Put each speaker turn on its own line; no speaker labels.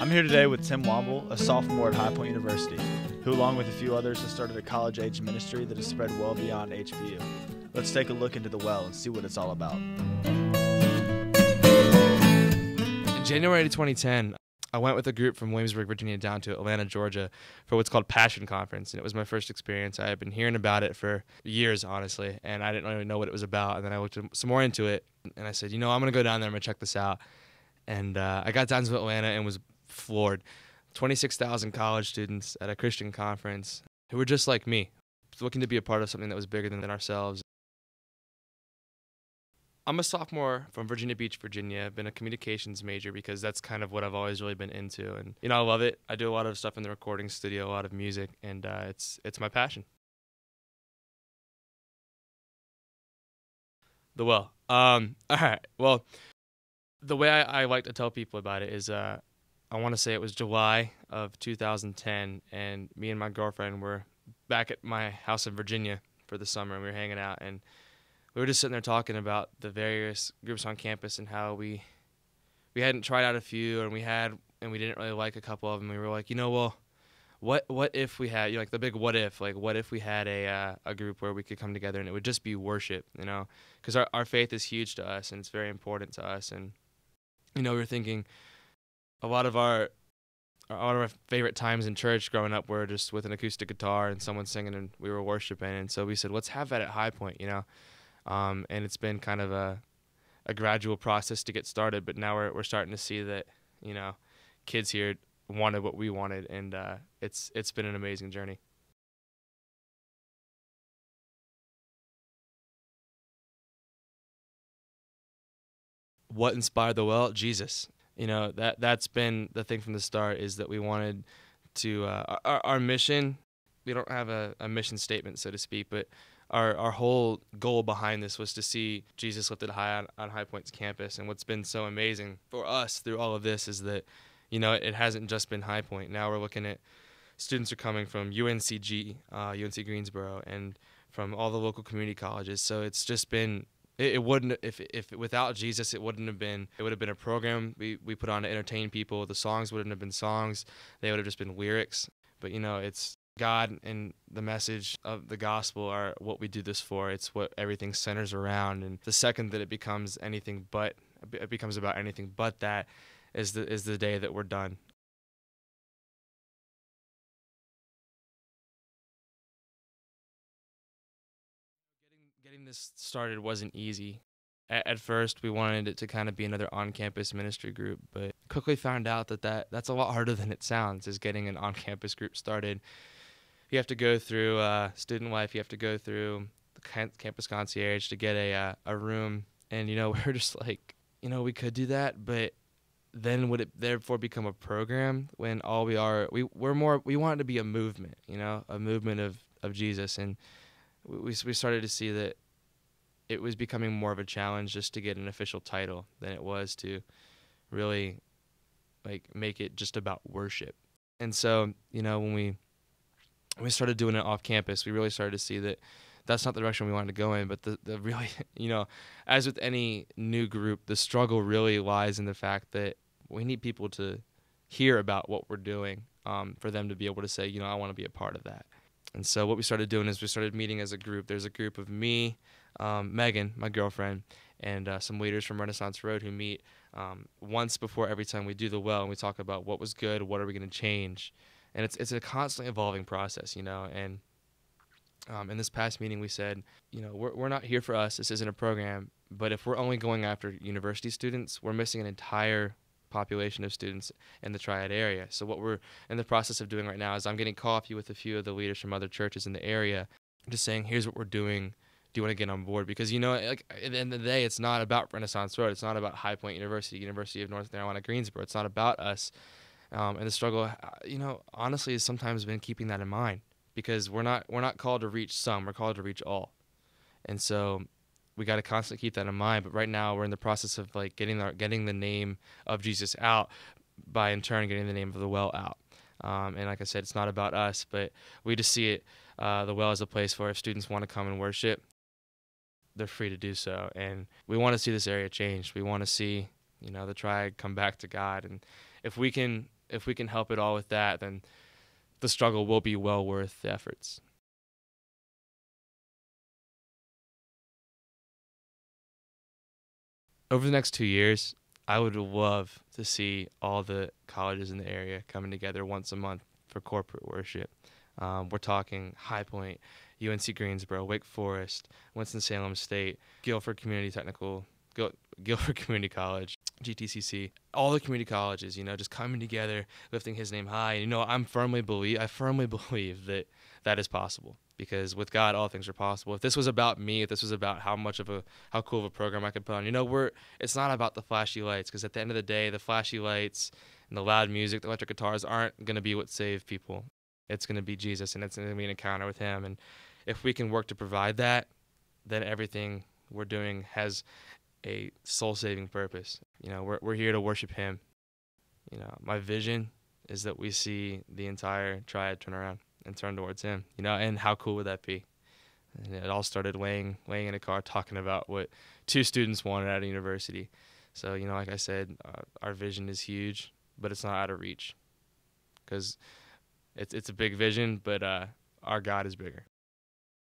I'm here today with Tim Womble, a sophomore at High Point University, who along with a few others has started a college-age ministry that has spread well beyond HBU. Let's take a look into the well and see what it's all about.
In January 2010, I went with a group from Williamsburg, Virginia down to Atlanta, Georgia for what's called Passion Conference, and it was my first experience. I had been hearing about it for years, honestly, and I didn't really know what it was about, and then I looked some more into it, and I said, I'm going to go down there, I'm going to check this out. And I got down to Atlanta and was floored. 26,000 college students at a Christian conference who were just like me, looking to be a part of something that was bigger than ourselves. I'm a sophomore from Virginia Beach, Virginia. I've been a communications major because that's kind of what I've always really been into. And, I love it. I do a lot of stuff in the recording studio, a lot of music, and it's my passion. The well. All right. Well, the way I like to tell people about it is I want to say it was July of 2010, and me and my girlfriend were back at my house in Virginia for the summer, and we were hanging out, and we were just sitting there talking about the various groups on campus and how we hadn't tried out a few, and we didn't really like a couple of them. We were like, well, what if we had, like the big what if, like what if we had a group where we could come together and it would just be worship, because our faith is huge to us and it's very important to us, and we were thinking a lot of our favorite times in church growing up were just with an acoustic guitar and someone singing and we were worshiping, and so we said, let's have that at High Point, and it's been kind of a gradual process to get started, but now we're starting to see that, kids here wanted what we wanted, and it's been an amazing journey. What inspired the well? Jesus. That's been the thing from the start, is that we wanted to our mission. We don't have a mission statement, so to speak, but our whole goal behind this was to see Jesus lifted high on High Point's campus. And what's been so amazing for us through all of this is that, it hasn't just been High Point. Now we're looking at students are coming from UNCG, UNC Greensboro, and from all the local community colleges. So it's just been, it wouldn't, if without Jesus, it would have been a program we put on to entertain people. The songs wouldn't have been songs. They would have just been lyrics. But, it's God and the message of the gospel are what we do this for. It's what everything centers around. And the second that it becomes about anything but that is the day that we're done. Getting this started wasn't easy. At first, we wanted it to kind of be another on-campus ministry group, but quickly found out that's a lot harder than it sounds, is getting an on-campus group started. You have to go through student life. You have to go through the campus concierge to get a room. And, we're just like, we could do that, but then would it therefore become a program when all we want it to be a movement, a movement of Jesus. And we started to see that it was becoming more of a challenge just to get an official title than it was to really make it just about worship. And so, when we started doing it off campus, we really started to see that that's not the direction we wanted to go in. But the really, as with any new group, the struggle really lies in the fact that we need people to hear about what we're doing, for them to be able to say, I want to be a part of that. And so what we started doing is we started meeting as a group. There's a group of me, Megan, my girlfriend, and some leaders from Renaissance Road who meet once before every time we do the well, and we talk about what was good, what are we going to change. And it's a constantly evolving process, and in this past meeting we said, we're not here for us. This isn't a program. But if we're only going after university students, we're missing an entire population of students in the Triad area. So what we're in the process of doing right now is I'm getting coffee with a few of the leaders from other churches in the area, just saying, here's what we're doing. Do you want to get on board? Because, at the end of the day, it's not about Renaissance Road. It's not about High Point University, University of North Carolina, Greensboro. It's not about us. And the struggle, honestly, has sometimes been keeping that in mind, because we're not called to reach some, we're called to reach all. And so we got to constantly keep that in mind. But right now we're in the process of getting the name of Jesus out, by in turn getting the name of the well out. And like I said, it's not about us, but we just see it, the well, as a place where if students want to come and worship, they're free to do so. And we want to see this area change. We want to see, the Triad come back to God. And if we can help it all with that, then the struggle will be well worth the efforts. Over the next 2 years, I would love to see all the colleges in the area coming together once a month for corporate worship. We're talking High Point, UNC Greensboro, Wake Forest, Winston-Salem State, Guilford Community Community College, GTCC, all the community colleges, just coming together, lifting his name high. I firmly believe that that is possible, because with God, all things are possible. If this was about me, if this was about how cool of a program I could put on, it's not about the flashy lights, because at the end of the day, the flashy lights and the loud music, the electric guitars aren't going to be what save people. It's going to be Jesus, and it's going to be an encounter with him. And if we can work to provide that, then everything we're doing has a soul-saving purpose. We're here to worship him. My vision is that we see the entire triad turn around and turn towards him. And how cool would that be? And it all started laying in a car talking about what 2 students wanted at a university. So, like I said, our vision is huge, but it's not out of reach, because it's a big vision, but our God is bigger.